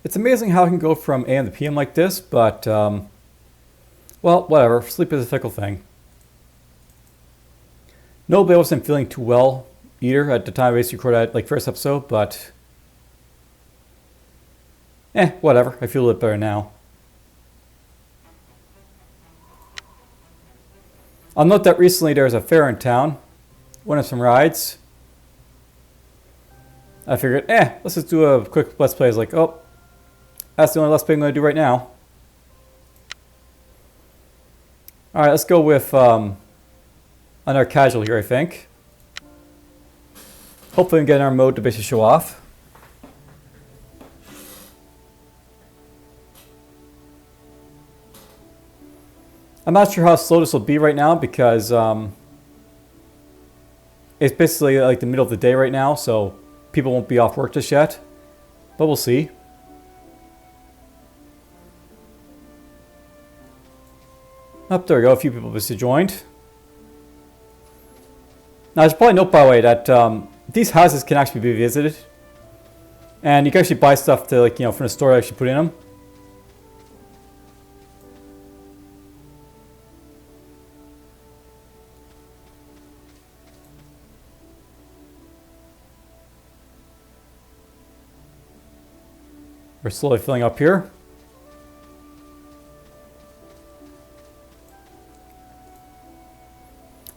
It's amazing how it can go from AM to PM like this, but, well, whatever. Sleep is a fickle thing. Nobody wasn't feeling too well either at the time I basically recorded that first episode, but whatever. I feel a bit better now. I'll note that recently there was a fair in town. Went on some rides. I figured, let's just do a quick Let's Play. I was like, oh, that's the only Let's Play I'm going to do right now. Alright, let's go with another casual here, I think. Hopefully we can get in our mode to basically show off. I'm not sure how slow this will be right now because it's basically like the middle of the day right now, so people won't be off work just yet. But we'll see. Up there we go, a few people just joined. Now I should probably note by the way that these houses can actually be visited. And you can actually buy stuff to from the store to actually put in them. We're slowly filling up here.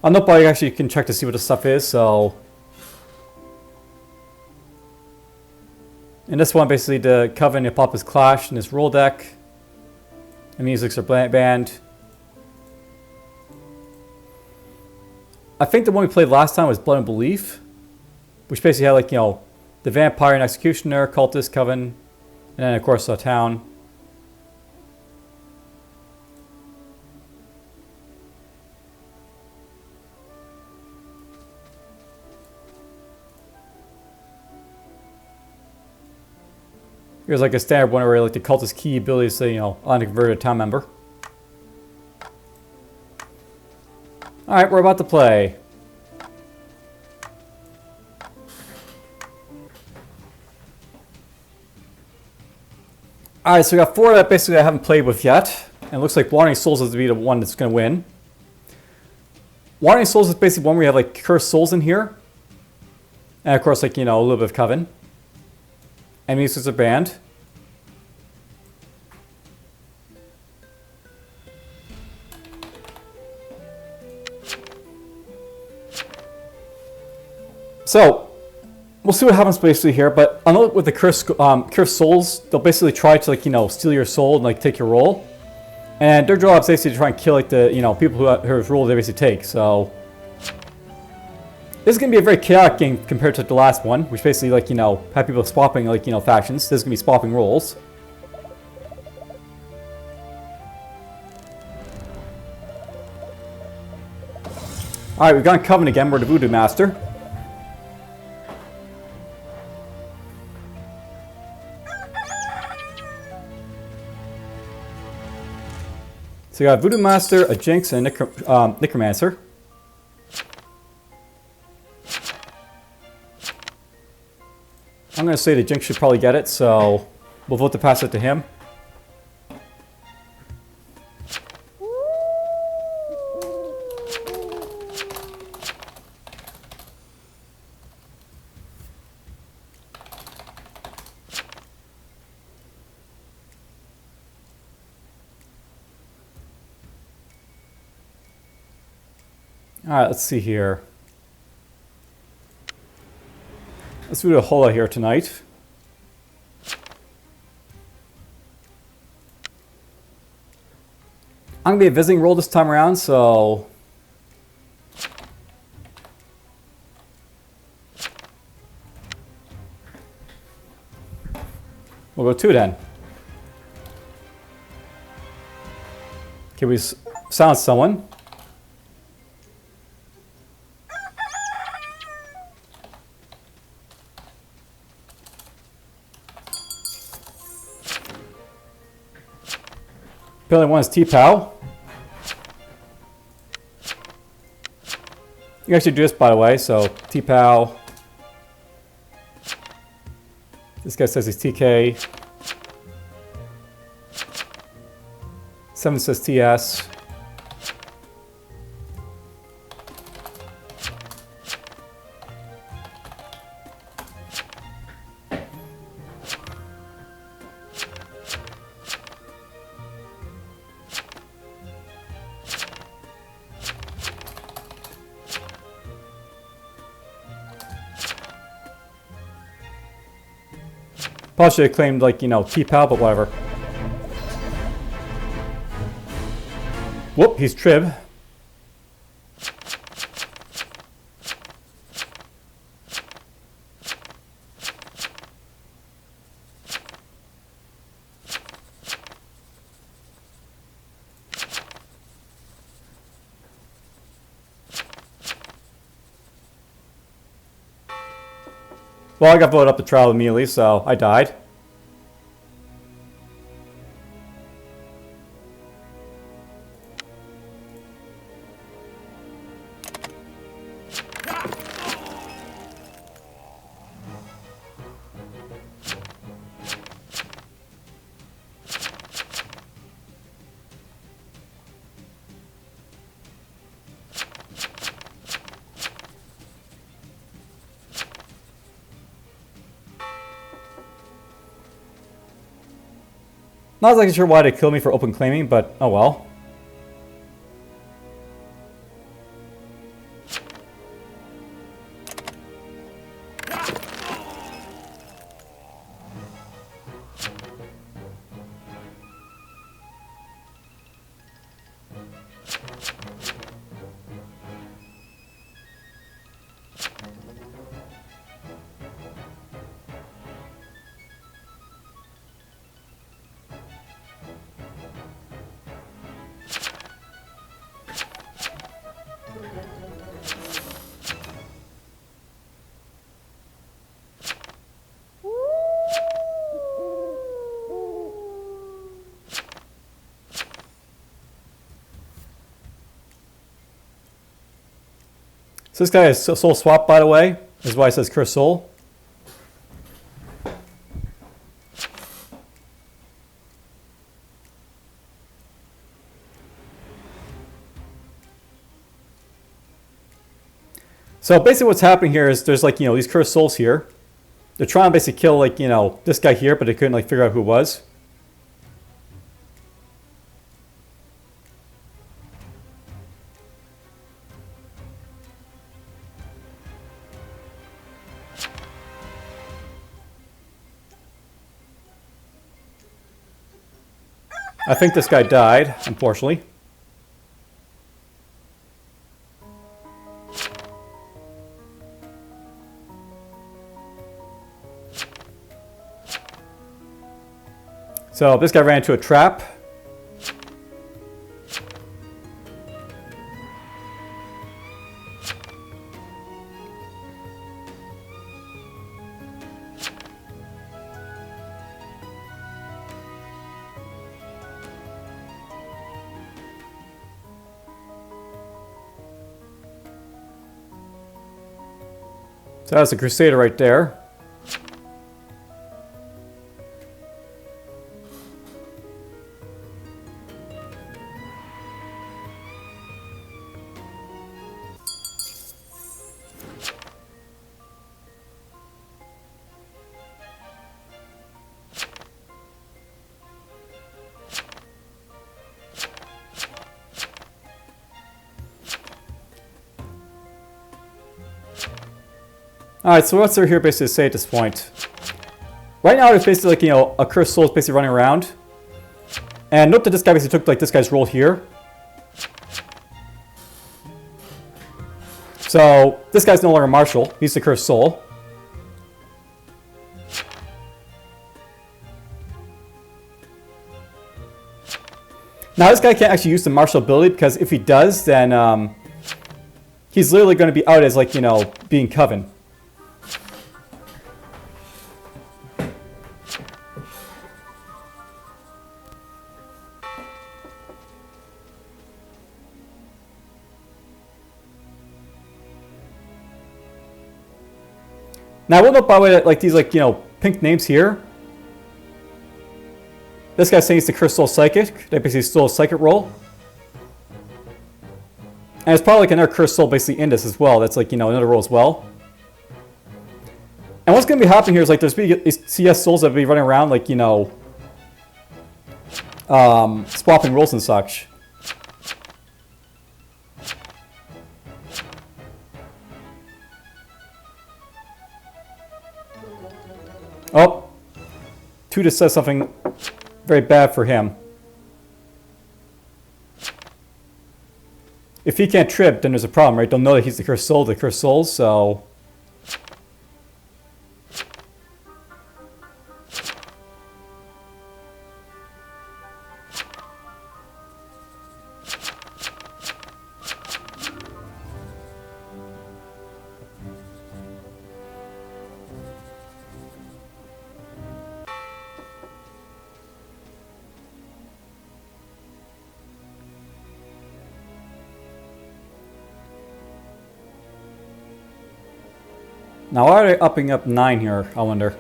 On the bike, actually, you can check to see what the stuff is. So, in this one, basically, the Coven and Papa's Clash and this roll deck. The musics are banned. I think the one we played last time was Blood and Belief, which basically had the Vampire and Executioner, Cultist, Coven. And then, of course, a town. Here's a standard one where the cultist key ability is to, unconverted town member. Alright, we're about to play. Alright, so we got 4 that basically I haven't played with yet. And it looks like Wandering Souls is to be the one that's going to win. Wandering Souls is basically one where you have cursed souls in here. And of course a little bit of Coven. Enemies are banned. So, we'll see what happens basically here, but I know with the cursed souls, they'll basically try to steal your soul and take your roll. And their job is basically to try and kill the people whose roll they basically take. So this is gonna be a very chaotic game compared to the last one, which basically have people swapping factions. This is gonna be swapping rolls. Alright, we've got Coven again, we're the Voodoo Master. So you got Voodoo Master, a Jinx, and a Necromancer. I'm going to say the Jinx should probably get it, so we'll vote to pass it to him. Alright, let's see here. Let's do a Hola here tonight. I'm going to be a visiting role this time around, so we'll go 2 then. Can we silence someone? Apparently one is T-Pow. You can actually do this, by the way, so T-Pow. This guy says he's TK. 7 says TS. Probably should have claimed, like, you know, T-Pal, but whatever. Whoop, he's Trib. Well, I got voted up the trial immediately, so I died. Not exactly sure why they killed me for open claiming, but oh well. So this guy is soul swap, by the way. This is why it says Curse Soul. So basically what's happening here is there's, like, you know, these Cursed Souls here. They're trying to basically kill, like, you know, this guy here, but they couldn't, like, figure out who it was. I think this guy died, unfortunately. So this guy ran into a trap. So that's a Crusader right there. Alright, so what's there here basically to say at this point? Right now there's basically, like, you know, a Cursed Soul is basically running around. And note that this guy basically took, like, this guy's role here. So this guy's no longer Marshal, he's the Cursed Soul. Now this guy can't actually use the Marshal ability, because if he does, then he's literally going to be out as, like, you know, being Coven. Now I will note, by the way, that, like, these, like, you know, pink names here, This guy's saying he's the Cursed Soul Psychic. They basically stole a Psychic roll. And it's probably like another Cursed Soul basically in this as well. That's like, you know, another roll as well. And what's going to be happening here is like there's these CS souls that will be running around like, you know, swapping rolls and such. Oh, 2 just says something very bad for him. If he can't trip, then there's a problem, right? They'll know that he's the Cursed Soul, the Cursed Souls, so... Now, why are they upping up 9 here, I wonder?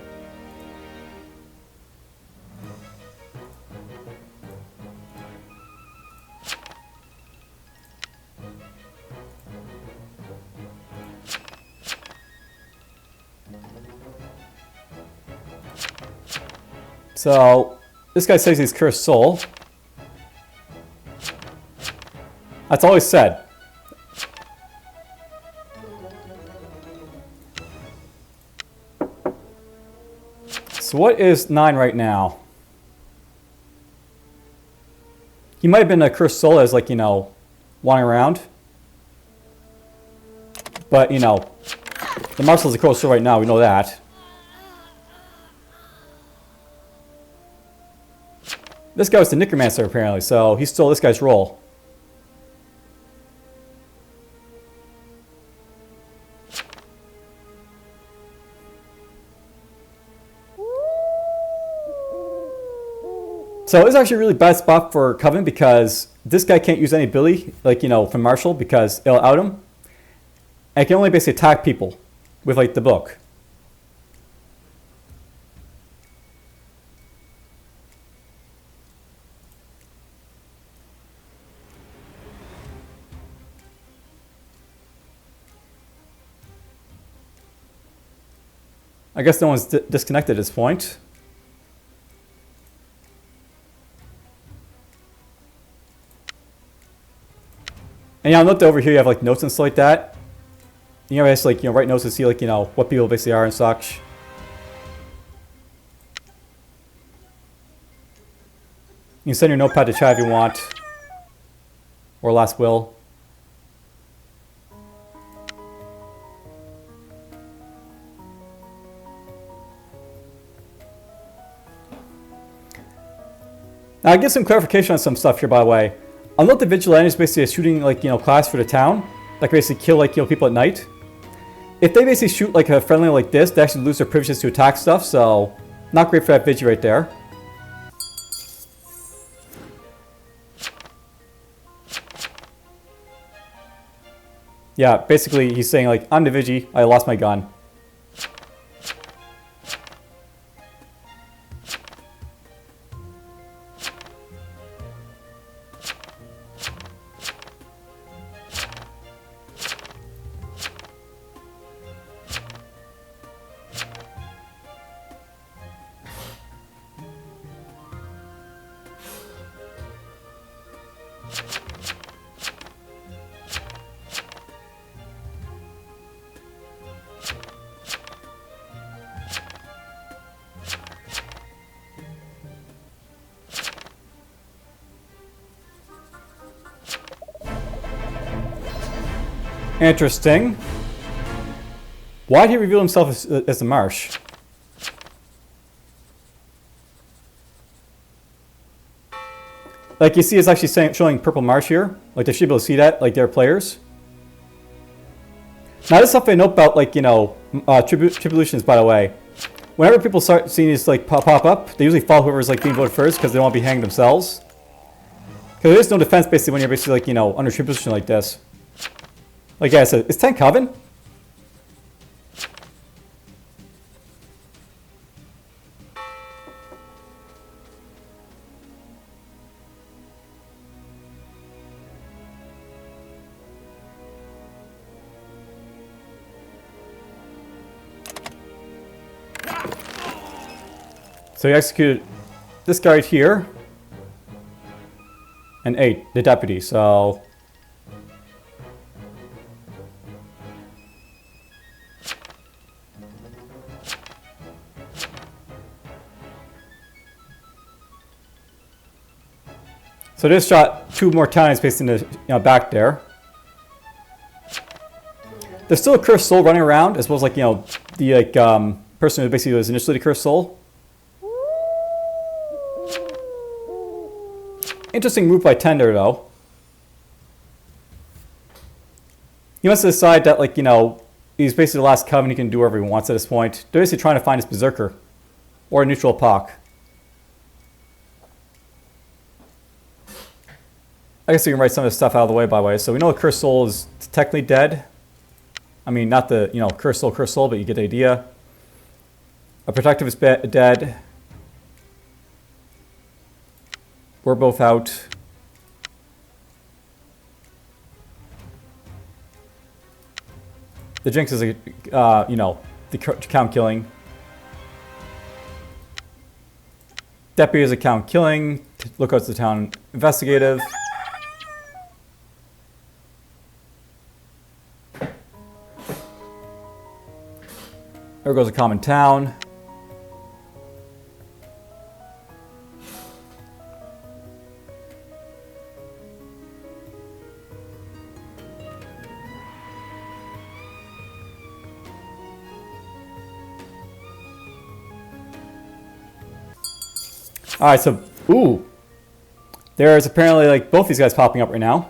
So, this guy says he's Cursed Soul. That's all he said. So what is 9 right now? He might have been a Cursed Soul as like, you know, wandering around. But, you know, the Marshal's a Cursed Soul right now, we know that. This guy was the Necromancer apparently, so he stole this guy's role. So it's actually a really bad spot for Coven because this guy can't use any ability, like, you know, from Marshall because it'll out him. And can only basically attack people with, like, the book. I guess no one's disconnected at this point. And yeah, note over here you have like notes and stuff like that. You know, it's like, you know, write notes to see like, you know, what people basically are and such. You can send your notepad to chat if you want. Or last will. Now I get some clarification on some stuff here, by the way. I'll note the vigilante is basically a shooting, like, you know, class for the town. Like, basically kill, like, you know, people at night. If they basically shoot, like, a friendly like this, they actually lose their privileges to attack stuff, so... Not great for that vigi right there. Yeah, basically, he's saying, like, I'm the vigi, I lost my gun. Interesting. Why did he reveal himself as the Marsh? Like, you see it's actually showing purple Marsh here. Like, they should be able to see that, like, they're players. Now, this stuff I know about, like, you know, tribulations, by the way. Whenever people start seeing these, like, pop up, they usually follow whoever's, like, being voted first because they don't want to be hanged themselves. Because there is no defense, basically, when you're basically, like, you know, under tribulation like this. Like I said, is 10 Coven? So he executed this guy right here. And 8, the deputy, so... So this shot 2 more times based in the back there. There's still a cursed soul running around, as well as the person who basically was initially the cursed soul. Interesting move by Tender though. He wants to decide that he's basically the last coven, he can do whatever he wants at this point. They're basically trying to find his berserker or a neutral Pak. I guess we can write some of this stuff out of the way, by the way. So we know the cursed soul is technically dead. I mean, not the, cursed soul, but you get the idea. A protective is dead. We're both out. The Jinx is the count killing. Deputy is a count killing. Lookouts the town investigative. There goes a common town. Alright, so, ooh. There's apparently, both these guys popping up right now.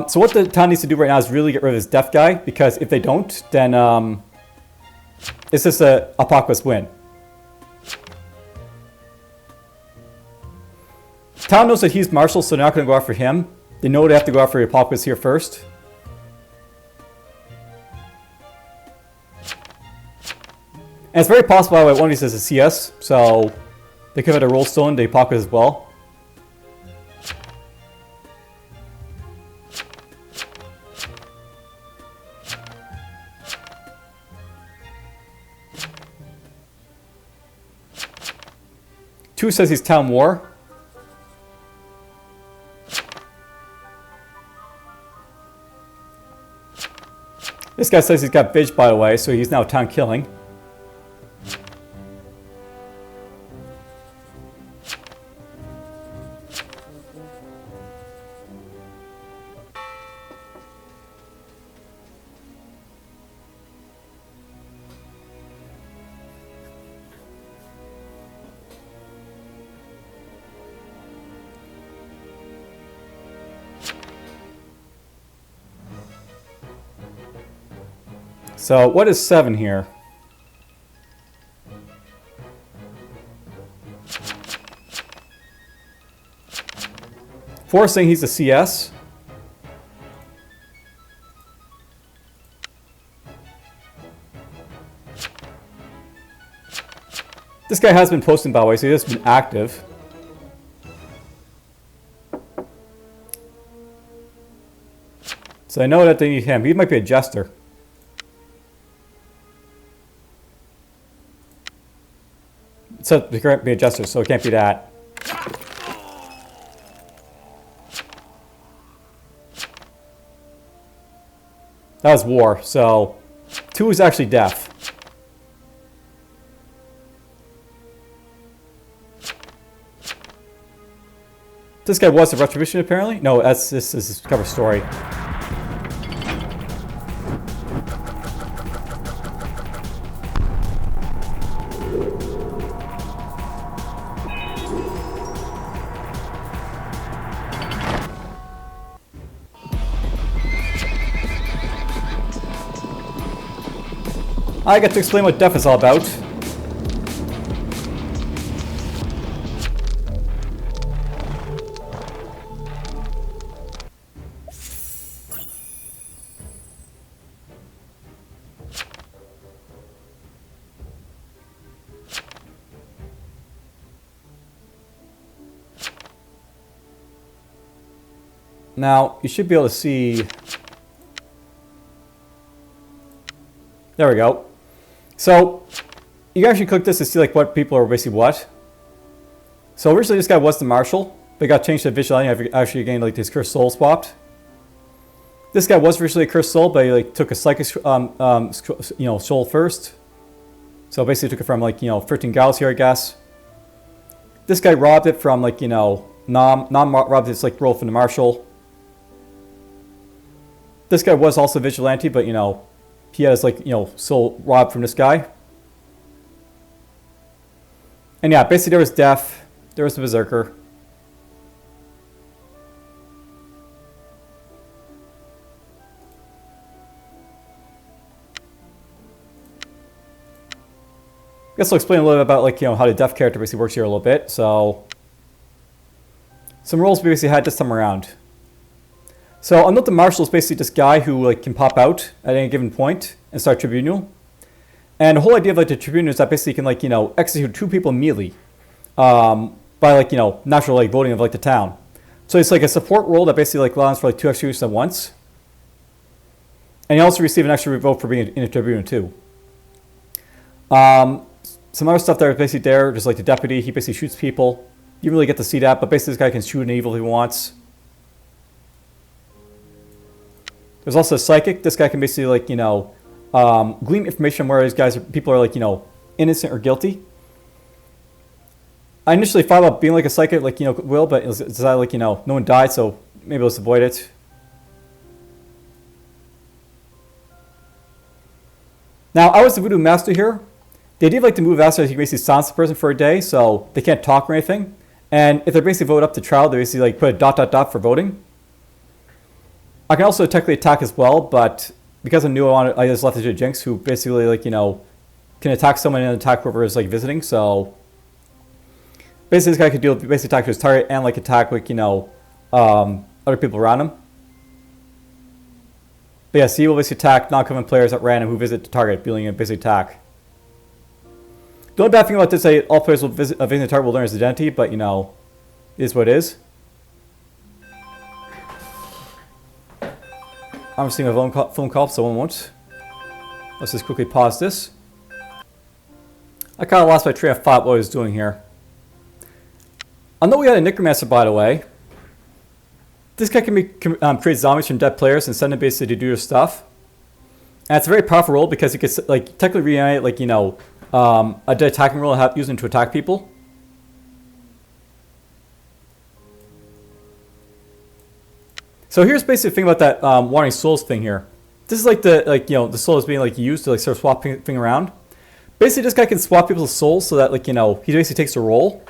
So what the town needs to do right now is really get rid of this deaf guy, because if they don't, then it's just a apocalypse win. Town knows that he's Marshal, so they're not going to go after him. They know they have to go after the apocalypse here first. And it's very possible that one of these is a CS, so they could have had a roll stone, the apocalypse as well. Two says he's town war. This guy says he's got bitch, by the way, so he's now town killing. So what is 7 here? 4 saying he's a CS. This guy has been posting, by the way, so he has been active. So I know that they need him. He might be a jester. So he can't be a jester, so it can't be that. That was war, so 2 is actually deaf. This guy was a retribution, apparently. No, this is his cover story. I get to explain what death is all about. Now, you should be able to see... There we go. So, you can actually click this to see like what people are basically what. So originally this guy was the marshal, but he got changed to vigilante. Actually gained like his cursed soul swapped. This guy was originally a cursed soul, but he like took a psychic soul first. So basically took it from like 13 gals here, I guess. This guy robbed it from like Nom robbed his like role from the marshal. This guy was also vigilante, but he has like soul robbed from this guy. And yeah, basically there was Def, there was the Berserker. I guess I'll explain a little bit about like how the Def character basically works here a little bit. So some roles we basically had this time around. So I'll note the marshal is basically this guy who like can pop out at any given point and start tribunal. And the whole idea of like the tribunal is that basically you can like execute 2 people immediately by like natural like voting of like the town. So it's like a support role that basically like allows for like 2 executions at once. And you also receive an extra vote for being in a tribunal too. Some other stuff that is basically there, just like the deputy, he basically shoots people. You don't really get to see that, but basically this guy can shoot an evil if he wants. There's also a psychic. This guy can basically like glean information where these guys people are like innocent or guilty. I initially thought about being like a psychic, like Will, but it's decided like no one died, so maybe let's avoid it. Now I was the Voodoo Master here. The idea of like the Voodoo Master is you can basically silence the person for a day, so they can't talk or anything. And if they basically vote up to trial, they basically like put a ... for voting. I can also technically attack as well, but because I'm new, I just left it to Jinx, who basically like can attack someone and attack whoever is like visiting. So basically, this guy could deal basically attack to his target and like attack like other people around him. But yes, he will basically attack non-common players at random who visit the target, dealing a basic attack. The only bad thing about this is all players will visit the target will learn his identity, but it is what it is. I'm seeing a phone call, so one won't. Let's just quickly pause this. I kind of lost my train of thought what I was doing here. I know we had a Necromancer, by the way. This guy can create zombies from dead players and send them basically to do your stuff. And it's a very powerful role because you can like technically reanimate like a dead attacking role and have use them to attack people. So here's basically the thing about that wanting souls thing here. This is like the soul is being like used to like sort of swap thing around. Basically, this guy can swap people's souls so that like he basically takes a role.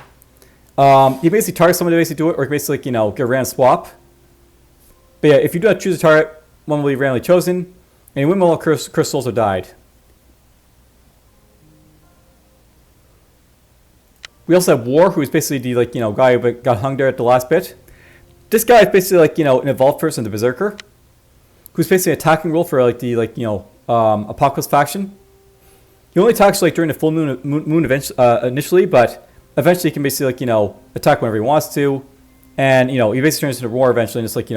You basically target someone to basically do it, or basically get a random swap. But yeah, if you do not choose a target, one will be randomly chosen, and you win when all cursed souls have died. We also have War, who's basically the guy who got hung there at the last bit. This guy is basically like an evolved person, the Berserker, who's basically an attacking role for like the Apocalypse faction. He only attacks like during the full moon initially, but eventually he can basically attack whenever he wants to, and he basically turns into War eventually, and it's like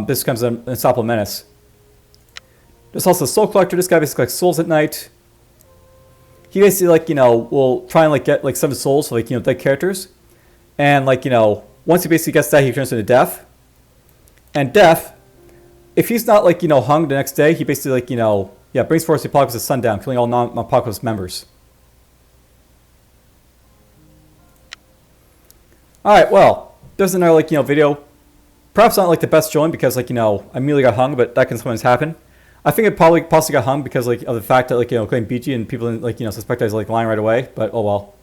this becomes an unstoppable menace. There's also Soul Collector. This guy basically collects souls at night. He basically will try and get like 7 souls for dead characters, and once he basically gets that, he turns into Death. And Death, if he's not hung the next day, he basically brings forth the Apocalypse at sundown, killing all non-Apocalypse members. All right, well, there's another video. Perhaps not the best showing because I immediately got hung, but that can sometimes happen. I think it probably possibly got hung because of the fact that claimed BG and people suspect I was lying right away. But oh well.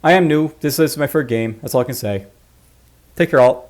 I am new. This is my first game. That's all I can say. Take care, all.